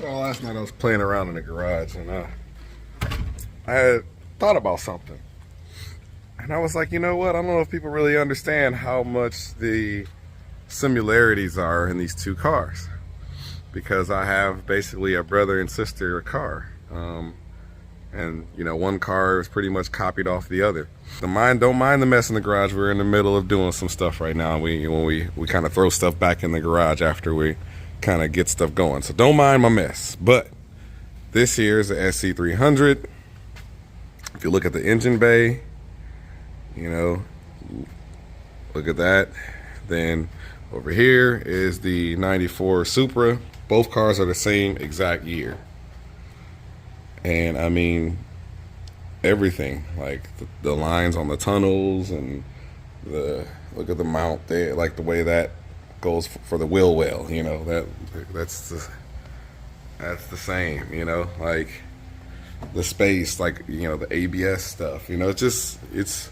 Well, last night I was playing around in the garage and I had thought about something. And I was like, you know what? I don't know if people really understand how much the similarities are in these two cars. Because I have basically a brother and sister car. And you know, one car is pretty much copied off the other. Don't mind the mess in the garage. We're in the middle of doing some stuff right now. We kind of throw stuff back in the garage after we kind of get stuff going. So don't mind my mess. But this here is the SC300. If you look at the engine bay, you know, look at that. Then over here is the 94 Supra. Both cars are the same exact year. And I mean, everything, like the lines on the tunnels and look at the mount there, like the way that goes for the wheel well, you know, that's the same, you know, like the space, like, you know, the ABS stuff, you know, it's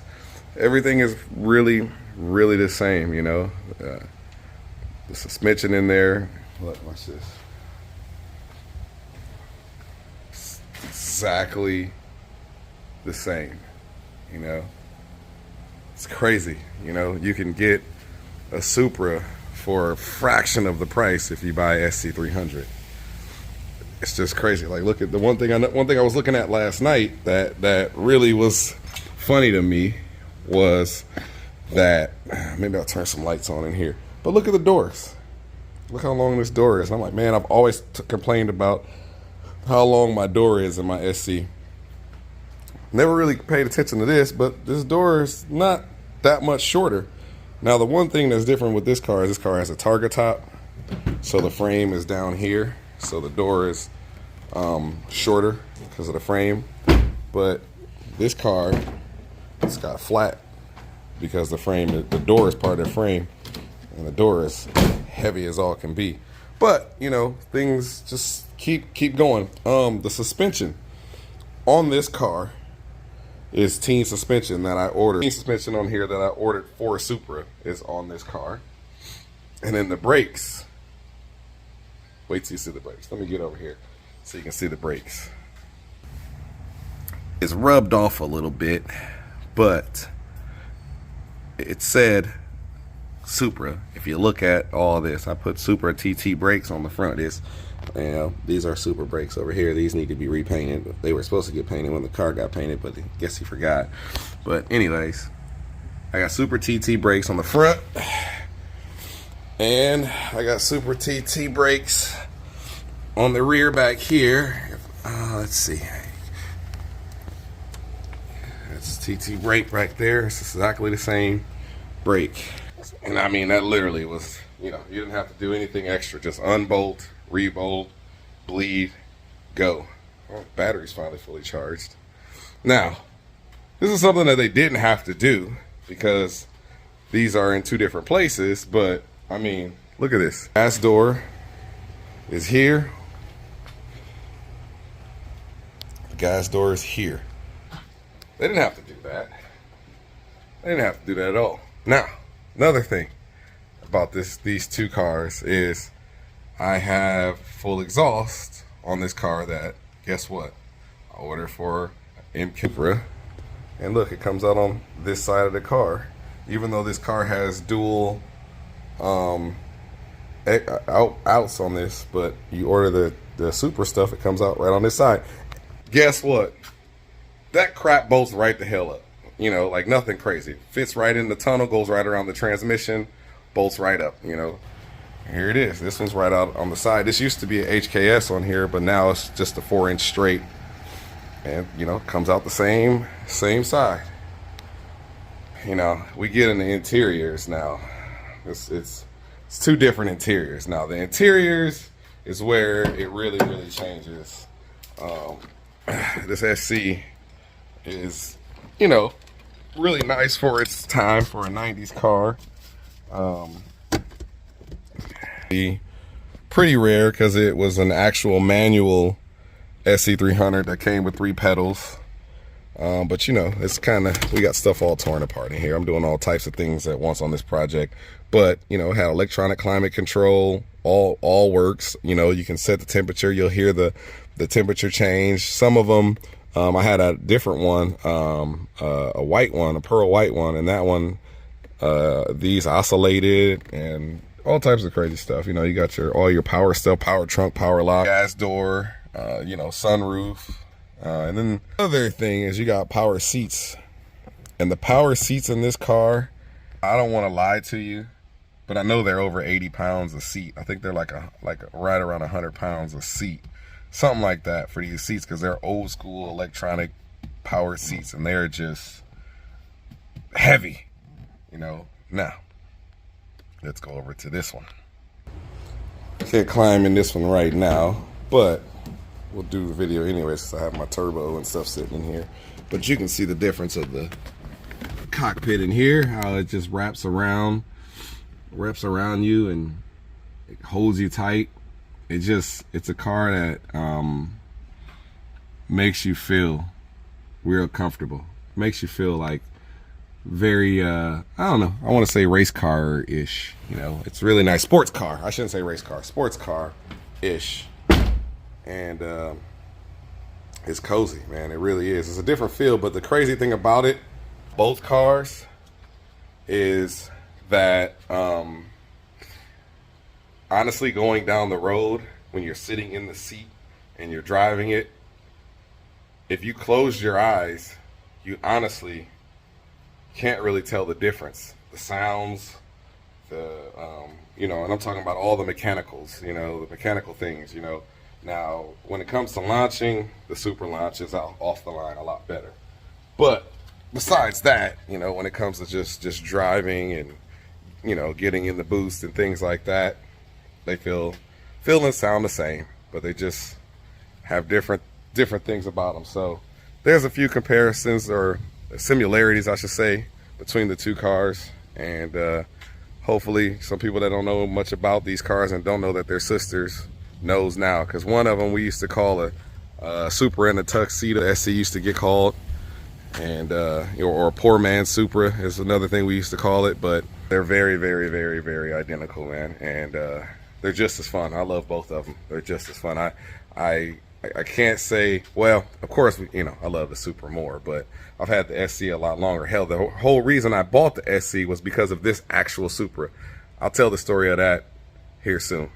everything is really the same, you know. The suspension in there, look, watch this. Exactly the same, you know. It's crazy, you know. You can get a Supra for a fraction of the price if you buy SC300. It's just crazy. Like, look at the one thing I was looking at last night that really was funny to me was that, maybe I'll turn some lights on in here, but look at the doors. Look how long this door is. And I'm like, man, I've always complained about how long my door is in my SC. Never really paid attention to this, but this door is not that much shorter. Now, the one thing that's different with this car is this car has a targa top, so the frame is down here, so the door is shorter because of the frame. But this car, it's got flat because the door is part of the frame, and the door is heavy as all can be. But you know, things just keep going. The suspension on this car is teen suspension that I ordered. Teen suspension on here that I ordered for Supra is on this car. And then the brakes, wait till you see the brakes. Let me get over here so you can see the brakes. It's rubbed off a little bit, but it said Supra. If you look at all this, I put Supra TT brakes on the front. These are Supra brakes over here. These need to be repainted. They were supposed to get painted when the car got painted, but I guess he forgot. But anyways, I got Supra TT brakes on the front, and I got Supra TT brakes on the rear back here. Let's see. That's TT brake right there. It's exactly the same brake. And I mean, that literally was, you know, you didn't have to do anything extra. Just unbolt, rebolt, bleed, go. Oh, battery's finally fully charged. Now, this is something that they didn't have to do because these are in two different places. But I mean, look at this. Gas door is here. The gas door is here. They didn't have to do that. They didn't have to do that at all. Now, another thing about these two cars is I have full exhaust on this car that, guess what? I ordered for Supra. And look, it comes out on this side of the car. Even though this car has dual outs on this, but you order the Supra stuff, it comes out right on this side. Guess what? That crap bolts right the hell up. You know, like nothing crazy. Fits right in the tunnel, goes right around the transmission, bolts right up, you know. Here it is. This one's right out on the side. This used to be an HKS on here, but now it's just a 4-inch straight. And, you know, comes out the same side. You know, we get in the interiors now. It's two different interiors. Now, the interiors is where it really changes. This SC is, you know, really nice for its time for a 90s car. Pretty rare because it was an actual manual SC300 that came with 3 pedals. But you know, it's kind of, we got stuff all torn apart in here. I'm doing all types of things at once on this project. But you know, it had electronic climate control, all works. You know, you can set the temperature. You'll hear the temperature change. Some of them, I had a different one, a white one, a pearl white one, and that one, these oscillated and all types of crazy stuff. You know, you got all your power stuff, power trunk, power lock, gas door, you know, sunroof. And then the other thing is you got power seats. And the power seats in this car, I don't want to lie to you, but I know they're over 80 pounds a seat. I think they're like right around 100 pounds a seat. Something like that for these seats, because they're old school electronic power seats and they're just heavy, you know. Now, let's go over to this one. Can't climb in this one right now, but we'll do the video anyways since I have my turbo and stuff sitting in here. But you can see the difference of the cockpit in here, how it just wraps around you and it holds you tight. It's a car that makes you feel real comfortable. Makes you feel like very I don't know, I want to say race car-ish. You know, it's really nice. Sports car. I shouldn't say race car. Sports car-ish. And it's cozy, man. It really is. It's a different feel, but the crazy thing about it, both cars, is that honestly, going down the road when you're sitting in the seat and you're driving it, if you close your eyes, you honestly can't really tell the difference. The sounds, you know, and I'm talking about all the mechanicals, you know, the mechanical things, you know. Now, when it comes to launching, the Supra launch is off the line a lot better. But besides that, you know, when it comes to just driving and, you know, getting in the boost and things like that, they feel and sound the same, but they just have different things about them. So there's a few comparisons, or similarities, I should say, between the two cars. And hopefully some people that don't know much about these cars and don't know that they're sisters knows now, because one of them we used to call a Supra in a tuxedo, SC used to get called, and or a poor man's Supra is another thing we used to call it. But they're very, very, very, very identical, man, and they're just as fun. I love both of them. They're just as fun. I can't say, well, of course, you know, I love the Supra more, but I've had the SC a lot longer. Hell, the whole reason I bought the SC was because of this actual Supra. I'll tell the story of that here soon.